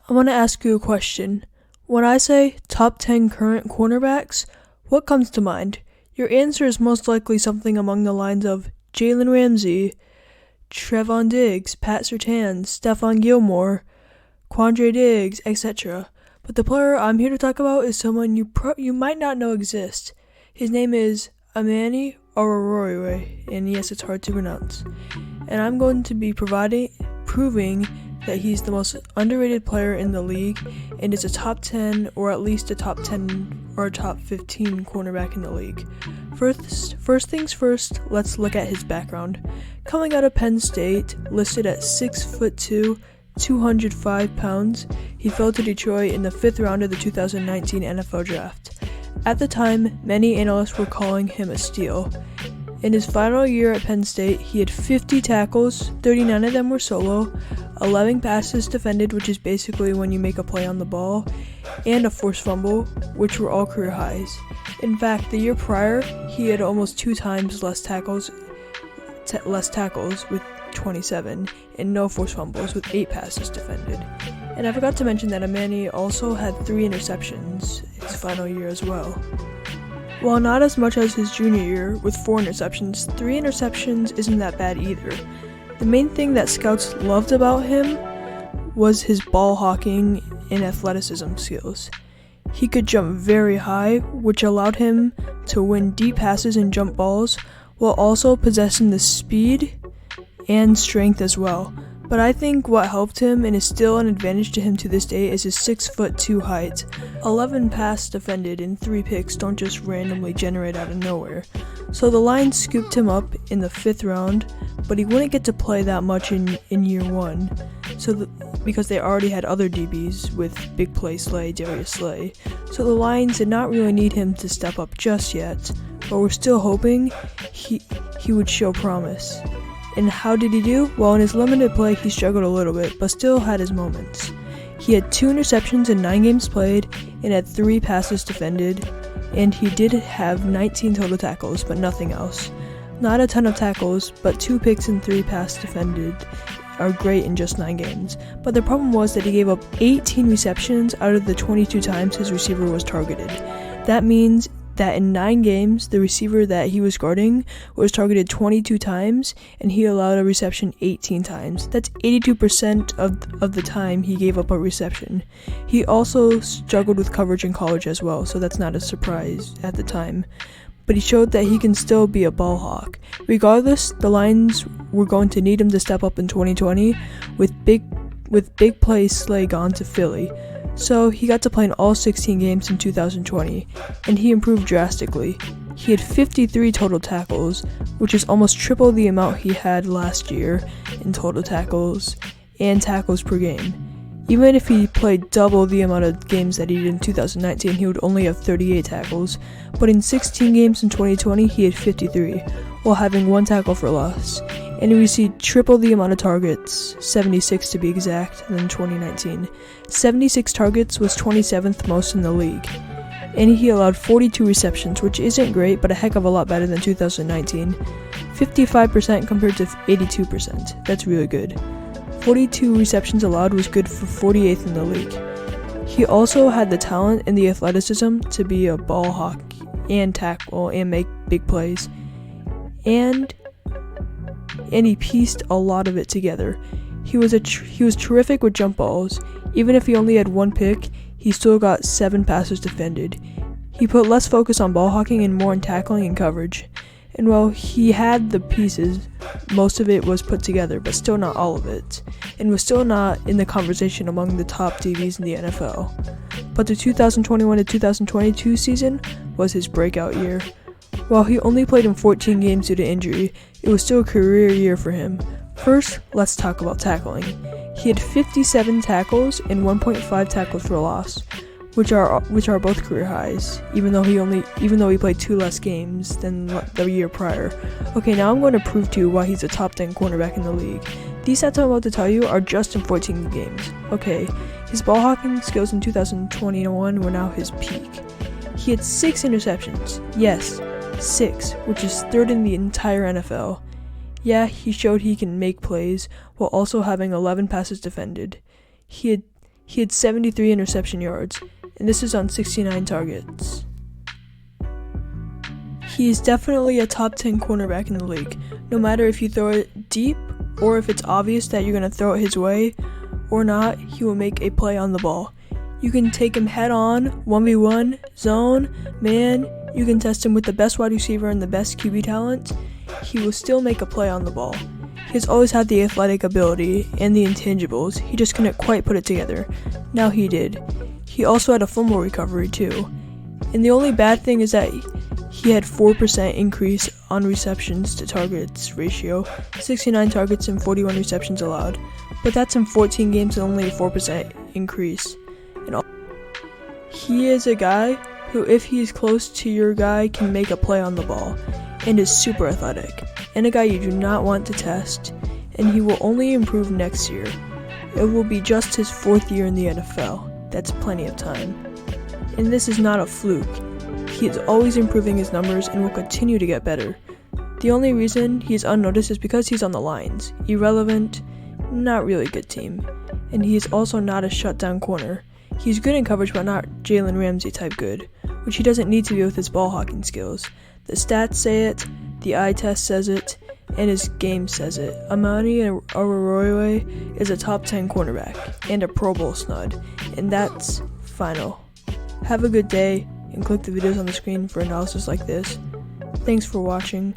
I want to ask you a question. When I say top 10 current cornerbacks, what comes to mind? Your answer is most likely something along the lines of Jalen Ramsey, Trevon Diggs, Pat Surtain, Stephon Gilmore, Quandre Diggs, etc. But the player I'm here to talk about is someone you might not know exists. His name is Amani Oruwariye, and yes, it's hard to pronounce. And I'm going to be proving that he's the most underrated player in the league and is a top 10 or at least a top 10 or a top 15 cornerback in the league. First things first, let's look at his background. Coming out of Penn State, listed at 6'2", 205 pounds, he fell to Detroit in the 5th round of the 2019 NFL Draft. At the time, many analysts were calling him a steal. In his final year at Penn State, he had 50 tackles, 39 of them were solo, 11 passes defended, which is basically when you make a play on the ball, and a forced fumble, which were all career highs. In fact, the year prior, he had almost 2 times less tackles with 27, and no forced fumbles with 8 passes defended. And I forgot to mention that Amani also had 3 interceptions his final year as well. While not as much as his junior year, with 4 interceptions, 3 interceptions isn't that bad either. The main thing that scouts loved about him was his ball hawking and athleticism skills. He could jump very high, which allowed him to win deep passes and jump balls, while also possessing the speed and strength as well. But I think what helped him and is still an advantage to him to this day is his 6'2" height. 11 passes defended and 3 picks don't just randomly generate out of nowhere. So the Lions scooped him up in the 5th round, but he wouldn't get to play that much in year 1. Because they already had other DBs with Big Play Slay, Darius Slay. So the Lions did not really need him to step up just yet, but we're still hoping he would show promise. And how did he do? Well, in his limited play, he struggled a little bit, but still had his moments. He had 2 interceptions in 9 games played, and had 3 passes defended, and he did have 19 total tackles, but nothing else. Not a ton of tackles, but 2 picks and 3 passes defended are great in just 9 games. But the problem was that he gave up 18 receptions out of the 22 times his receiver was targeted. That means that in 9 games, the receiver that he was guarding was targeted 22 times, and he allowed a reception 18 times. That's 82% of the time he gave up a reception. He also struggled with coverage in college as well, so that's not a surprise at the time. But he showed that he can still be a ball hawk. Regardless, the Lions were going to need him to step up in 2020 with big play Slay gone to Philly. So he got to play in all 16 games in 2020, and he improved drastically. He had 53 total tackles, which is almost triple the amount he had last year in total tackles and tackles per game. Even if he played double the amount of games that he did in 2019, he would only have 38 tackles, but in 16 games in 2020, he had 53, while having 1 tackle for loss. And he received triple the amount of targets, 76 to be exact, than 2019. 76 targets was 27th most in the league. And he allowed 42 receptions, which isn't great, but a heck of a lot better than 2019. 55% compared to 82%. That's really good. 42 receptions allowed was good for 48th in the league. He also had the talent and the athleticism to be a ball hawk and tackle and make big plays. And he pieced a lot of it together. He was terrific with jump balls. Even if he only had 1 pick, he still got 7 passes defended. He put less focus on ball hawking and more on tackling and coverage. And while he had the pieces, most of it was put together, but still not all of it, and was still not in the conversation among the top DBs in the NFL. But the 2021 to 2022 season was his breakout year. While he only played in 14 games due to injury, it was still a career year for him. First, let's talk about tackling. He had 57 tackles and 1.5 tackles for loss, which are both career highs, even though he played 2 less games than the year prior. Okay, now I'm going to prove to you why he's a top 10 cornerback in the league. These stats I'm about to tell you are just in 14 games. Okay, his ball hawking skills in 2021 were now his peak. He had 6 interceptions. Yes, 6, which is 3rd in the entire NFL. Yeah, he showed he can make plays while also having 11 passes defended. He He had 73 interception yards, and this is on 69 targets. He is definitely a top 10 cornerback in the league, no matter if you throw it deep or if it's obvious that you're going to throw it his way or not, he will make a play on the ball. You can take him head on, 1v1, zone, man, you can test him with the best wide receiver and the best QB talent, he will still make a play on the ball. He has always had the athletic ability and the intangibles, he just couldn't quite put it together. Now he did. He also had a fumble recovery too. And the only bad thing is that he had 4% increase on receptions to targets ratio, 69 targets and 41 receptions allowed. But that's in 14 games and only a 4% increase. He is a guy who, if he's close to your guy, can make a play on the ball and is super athletic, and a guy you do not want to test, and he will only improve next year. It will be just his 4th year in the NFL. That's plenty of time. And this is not a fluke. He is always improving his numbers and will continue to get better. The only reason he is unnoticed is because he's on the Lions. Irrelevant, not really good team. And he is also not a shutdown corner. He's good in coverage but not Jalen Ramsey type good, which he doesn't need to be with his ball hawking skills. The stats say it, the eye test says it, and his game says it. Amani Oruwariye is a top 10 cornerback and a Pro Bowl stud, and that's final. Have a good day, and click the videos on the screen for analysis like this. Thanks for watching.